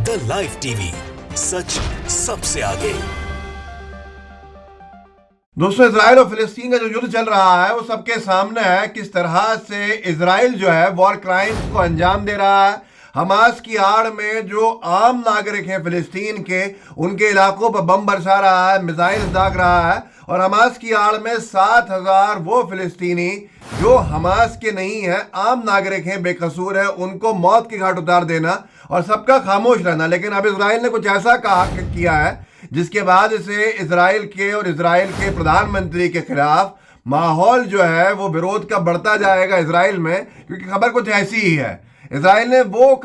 The live TV, सच सबसे आगे। दोस्तों, इजराइल और फिलिस्तीन का जो युद्ध चल रहा है वो सबके सामने है। किस तरह से इजराइल जो है वॉर क्राइम्स को अंजाम दे रहा है। हमास की आड़ में जो आम नागरिक हैं फिलिस्तीन के, उनके इलाकों पर बम बरसा रहा है, मिसाइल दाग रहा है। और हमास की आड़ में 7,000 वो फिलिस्तीनी जो हमास के नहीं है, आम नागरिक हैं, बेकसूर है, उनको मौत के घाट उतार देना और सबका खामोश रहना। लेकिन अब इजराइल ने कुछ ऐसा किया है जिसके बाद इसे इजराइल के प्रधानमंत्री के खिलाफ माहौल जो है वो विरोध का बढ़ता जाएगा इजराइल में, क्योंकि खबर कुछ ऐसी ही है। इजराइल ने वो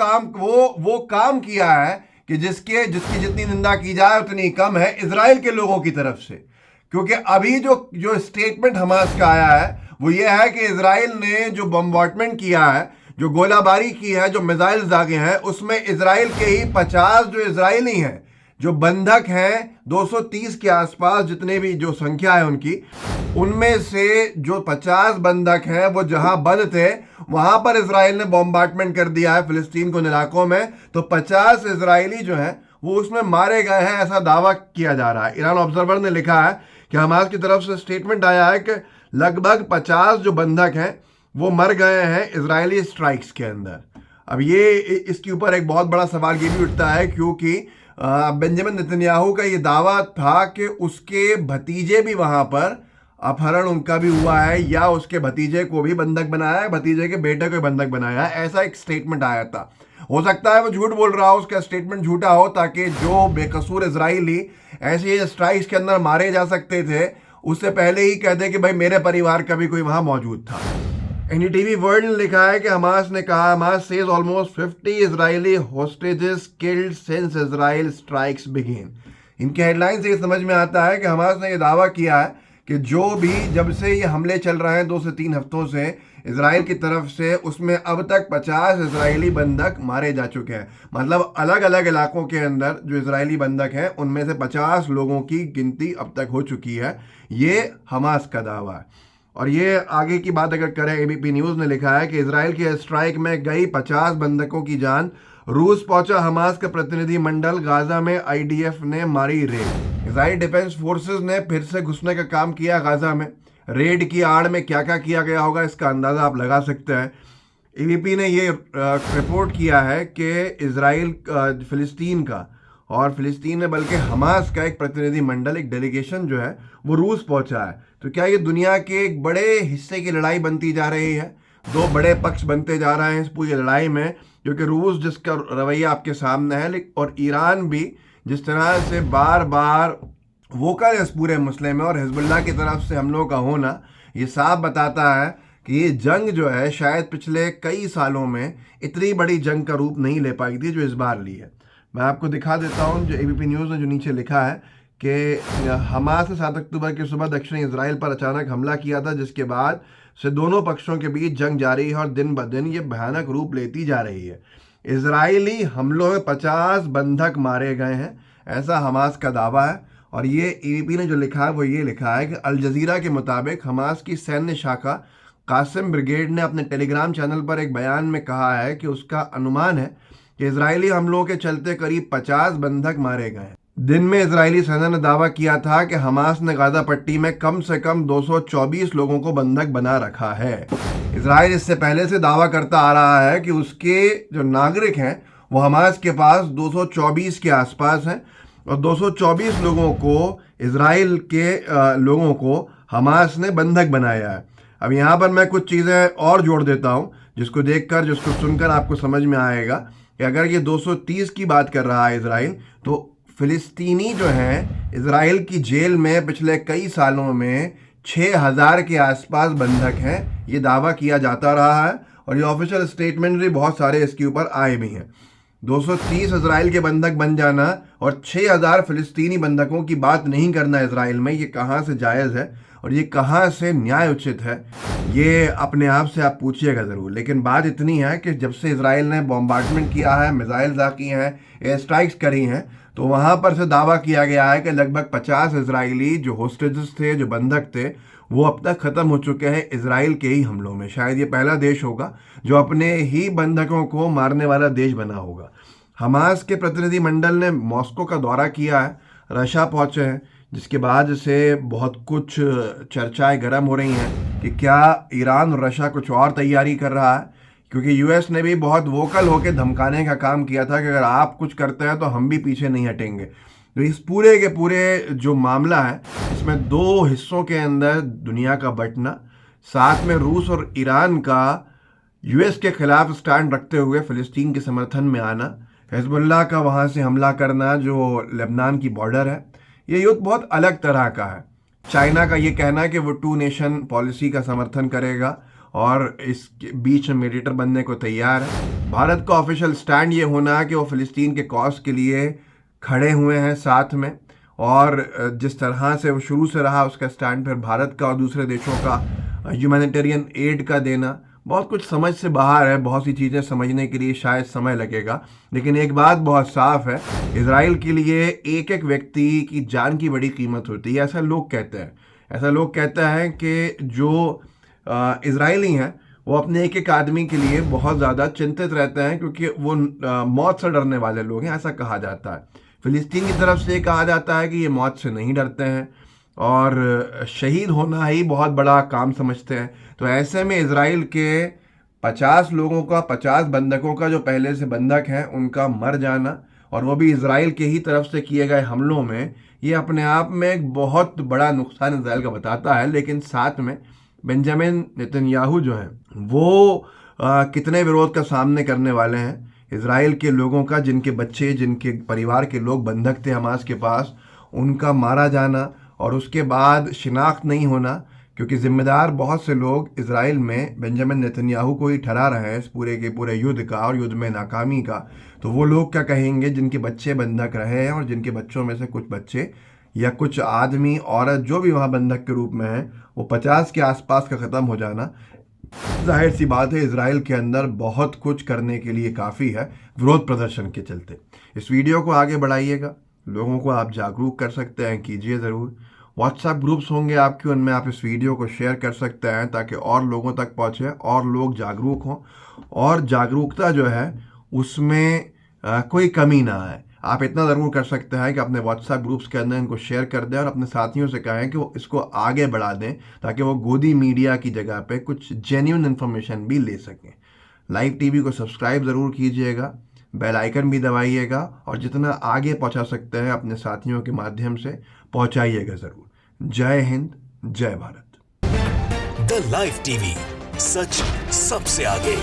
काम किया है कि जिसकी जितनी निंदा की जाए उतनी कम है इजराइल के लोगों की तरफ से। क्योंकि अभी जो स्टेटमेंट हमास का आया है वो ये है कि इजराइल ने जो बम्बार्डमेंट किया है, जो गोलाबारी की है, जो मिसाइल दागे हैं, उसमें इजराइल के ही 50 जो इजरायली हैं, जो बंधक हैं, 230 के आसपास जितने भी जो संख्या है उनकी, उनमें से जो 50 बंधक हैं वो जहां बंद थे वहां पर इजराइल ने बॉम्बार्डमेंट कर दिया है फिलिस्तीन के उन इलाकों में। तो 50 इजरायली जो हैं वो उसमें मारे गए हैं, ऐसा दावा किया जा रहा है। ईरान ऑब्जर्वर ने लिखा है कि हमास की तरफ से स्टेटमेंट आया है कि लगभग 50 जो बंधक हैं वो मर गए हैं इजरायली स्ट्राइक्स के अंदर। अब ये इसके ऊपर एक बहुत बड़ा सवाल ये भी उठता है, क्योंकि बेंजामिन नेतन्याहू का ये दावा था कि उसके भतीजे भी वहां पर अपहरण उनका भी हुआ है, या उसके भतीजे को भी बंधक बनाया है, भतीजे के बेटे को बंधक बनाया है, ऐसा एक स्टेटमेंट आया था। हो सकता है वो झूठ बोल रहा हो, उसका स्टेटमेंट झूठा हो, ताकि जो बेकसूर इजरायली ऐसे स्ट्राइक्स के अंदर मारे जा सकते थे उससे पहले ही कह दे कि भाई मेरे परिवार का भी कोई वहां मौजूद था। एनडीटीवी वर्ल्ड ने लिखा है कि हमास ने कहा, Hamas says almost 50 Israeli hostages killed since Israel strikes begin. इनके हेडलाइन से ये समझ में आता है कि हमास ने यह दावा किया है कि जो भी जब से ये हमले चल रहे हैं 2 से 3 हफ्तों से इजराइल की तरफ से, उसमें अब तक 50 इजरायली बंधक मारे जा चुके हैं। मतलब अलग अलग इलाकों के अंदर जो इजरायली बंधक हैं उनमें से 50 लोगों की गिनती अब तक हो चुकी है। ये हमास का दावा है। और ये आगे की बात अगर करें, एबीपी न्यूज़ ने लिखा है कि इजराइल के स्ट्राइक में गई 50 बंधकों की जान। रूस पहुंचा हमास का प्रतिनिधि मंडल, गाजा में आईडीएफ ने मारी रेड। इजराइल डिफेंस फोर्सेस ने फिर से घुसने का काम किया गाजा में। रेड की आड़ में क्या क्या किया गया होगा इसका अंदाजा आप लगा सकते हैं। एबीपी ने ये रिपोर्ट किया है कि इजराइल फिलिस्तीन का, और फिलिस्तीन में बल्कि हमास का एक प्रतिनिधि मंडल, एक डेलीगेशन जो है वो रूस पहुंचा है। तो क्या ये दुनिया के एक बड़े हिस्से की लड़ाई बनती जा रही है? दो बड़े पक्ष बनते जा रहे हैं इस पूरी लड़ाई में, क्योंकि रूस जिसका रवैया आपके सामने है, और ईरान भी जिस तरह से बार बार वोकल है इस पूरे मसले में, और हिजबुल्लाह की तरफ से हमलों का होना, ये साफ बताता है कि ये जंग जो है शायद पिछले कई सालों में इतनी बड़ी जंग का रूप नहीं ले पाई थी जो इस बार ली है। मैं आपको दिखा देता हूं जो एबीपी न्यूज़ ने जो नीचे लिखा है कि हमास ने 7 अक्टूबर की सुबह दक्षिणी इजराइल पर अचानक हमला किया था, जिसके बाद से दोनों पक्षों के बीच जंग जारी है और दिन ब दिन ये भयानक रूप लेती जा रही है। इजरायली हमलों में 50 बंधक मारे गए हैं, ऐसा हमास का दावा है। और ये एबीपी ने जो लिखा है वो ये लिखा है कि अल जजीरा के मुताबिक हमास की सैन्य शाखा कासिम ब्रिगेड ने अपने टेलीग्राम चैनल पर एक बयान में कहा है कि उसका अनुमान है कि इजरायली हमलों के चलते करीब 50 बंधक मारे गए हैं। दिन में इजरायली सेना ने दावा किया था कि हमास ने गाजा पट्टी में कम से कम 224 लोगों को बंधक बना रखा है। इजराइल इससे पहले से दावा करता आ रहा है कि उसके जो नागरिक हैं वो हमास के पास 224 के आसपास हैं, और 224 लोगों को, इजराइल के लोगों को हमास ने बंधक बनाया है। अब यहाँ पर मैं कुछ चीज़ें और जोड़ देता हूँ जिसको देखकर, जिसको सुनकर आपको समझ में आएगा कि अगर ये 230 की बात कर रहा है इजराइल, तो फिलिस्तीनी जो हैं इजराइल की जेल में पिछले कई सालों में 6,000 के आसपास बंधक हैं, ये दावा किया जाता रहा है। और ये ऑफिशियल स्टेटमेंट भी बहुत सारे इसके ऊपर आए भी हैं। 230 इजराइल के बंधक बन जाना और 6,000 फिलिस्तीनी बंधकों की बात नहीं करना इजराइल में, ये कहाँ से जायज़ है और ये कहाँ से न्याय उचित है, ये अपने आप से आप पूछिएगा ज़रूर। लेकिन बात इतनी है कि जब से इजराइल ने बॉम्बार्डमेंट किया है, मिसाइल दागी हैं, एयर स्ट्राइक्स करी हैं, तो वहाँ पर से दावा किया गया है कि लगभग 50 इजरायली जो होस्टेजेस थे, जो बंधक थे, वो अब तक ख़त्म हो चुके हैं इजराइल के ही हमलों में। शायद ये पहला देश होगा जो अपने ही बंधकों को मारने वाला देश बना होगा। हमास के प्रतिनिधि मंडल ने मॉस्को का दौरा किया है, रशिया पहुंचे हैं, जिसके बाद से बहुत कुछ चर्चाएं गर्म हो रही हैं कि क्या ईरान और रशिया कुछ और तैयारी कर रहा है, क्योंकि यूएस ने भी बहुत वोकल होकर धमकाने का काम किया था कि अगर आप कुछ करते हैं तो हम भी पीछे नहीं हटेंगे। तो इस पूरे के पूरे जो मामला है, इसमें दो हिस्सों के अंदर दुनिया का बंटना, साथ में रूस और ईरान का यूएस के खिलाफ स्टैंड रखते हुए फिलिस्तीन के समर्थन में आना, हिजबुल्लाह का वहाँ से हमला करना जो लेबनान की बॉर्डर है, ये युद्ध बहुत अलग तरह का है। चाइना का ये कहना है कि वो 2 नेशन पॉलिसी का समर्थन करेगा और इस बीच में मीडिएटर बनने को तैयार है। भारत का ऑफिशियल स्टैंड ये होना है कि वो फिलिस्तीन के कॉज के लिए खड़े हुए हैं साथ में, और जिस तरह से वो शुरू से रहा उसका स्टैंड फिर भारत का और दूसरे देशों का ह्यूमैनिटेरियन एड का देना बहुत कुछ समझ से बाहर है। बहुत सी चीज़ें समझने के लिए शायद समय लगेगा, लेकिन एक बात बहुत साफ है, इजराइल के लिए एक एक व्यक्ति की जान की बड़ी कीमत होती है, ऐसा लोग कहते हैं। ऐसा लोग कहते हैं कि जो इजरायली हैं वो अपने एक एक आदमी के लिए बहुत ज़्यादा चिंतित रहते हैं, क्योंकि वो मौत से डरने वाले लोग हैं, ऐसा कहा जाता है। फिलिस्तीन की तरफ से कहा जाता है कि ये मौत से नहीं डरते हैं और शहीद होना ही बहुत बड़ा काम समझते हैं। तो ऐसे में इजराइल के 50 लोगों का, 50 बंधकों का जो पहले से बंधक हैं उनका मर जाना, और वो भी इजराइल के ही तरफ से किए गए हमलों में, ये अपने आप में एक बहुत बड़ा नुकसान इजराइल का बताता है। लेकिन साथ में बेंजामिन नेतन्याहू जो हैं वो कितने विरोध का सामने करने वाले हैं इजराइल के लोगों का, जिनके बच्चे, जिनके परिवार के लोग बंधक थे हमास के पास, उनका मारा जाना और उसके बाद शिनाख्त नहीं होना, क्योंकि जिम्मेदार बहुत से लोग इजराइल में बेंजामिन नेतन्याहू को ही ठहरा रहे हैं इस पूरे के पूरे युद्ध का और युद्ध में नाकामी का। तो वो लोग क्या कहेंगे जिनके बच्चे बंधक रहे हैं और जिनके बच्चों में से कुछ बच्चे या कुछ आदमी, औरत, जो भी वहाँ बंधक के रूप में है, वो 50 के आसपास का ख़त्म हो जाना, जाहिर सी बात है इजराइल के अंदर बहुत कुछ करने के लिए काफ़ी है विरोध प्रदर्शन के चलते। इस वीडियो को आगे बढ़ाइएगा, लोगों को आप जागरूक कर सकते हैं, कीजिए ज़रूर। व्हाट्सएप ग्रुप्स होंगे आपके, उनमें आप इस वीडियो को शेयर कर सकते हैं ताकि और लोगों तक पहुँचे और लोग जागरूक हों, और जागरूकता जो है उसमें कोई कमी ना आए। आप इतना ज़रूर कर सकते हैं कि अपने व्हाट्सएप ग्रुप्स के अंदर इनको शेयर कर दें और अपने साथियों से कहें कि वो इसको आगे बढ़ा दें ताकि वो गोदी मीडिया की जगह पे कुछ जेन्युइन इन्फॉर्मेशन भी ले सकें। लाइव टीवी को सब्सक्राइब ज़रूर कीजिएगा, बेल आइकन भी दबाइएगा, और जितना आगे पहुंचा सकते हैं अपने साथियों के माध्यम से पहुंचाइएगा ज़रूर। जय हिंद, जय भारत। द लाइव टीवी, सच सबसे आगे।